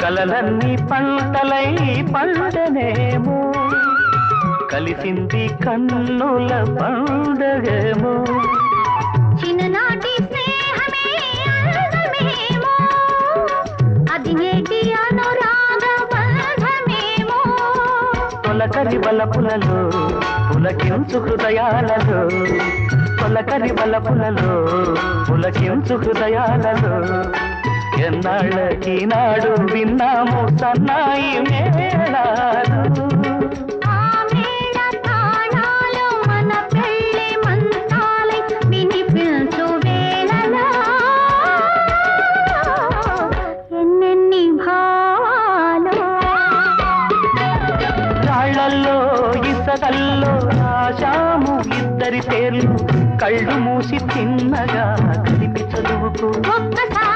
కలలన్నీ పంటలై పండనేమో కలిసింది కన్నుల పండగేమో చిన్ననాటి స్నేహమే అందమేమో అది నేటి అనురాగ బంధమేమో తొలకరి బలపులలో పులకించు హృదయాలలో తొలకరి బలపులలో పులకించు హృదయాలలో ఎన్నాళ్ళకి నాడు విన్నాము సన్నాయి మేళాలు ఆ మేళ తాళాలు మన పెళ్ళి మంత్రాలై వినిపించు వేళలో ఎన్నెన్ని భావాలు రాళ్లల్లో ఇసకల్లో రాశాము ఇద్దరి పేర్లు కళ్ళు మూసి తిన్నగా కలిపి చదువుకు ఒక్కసారి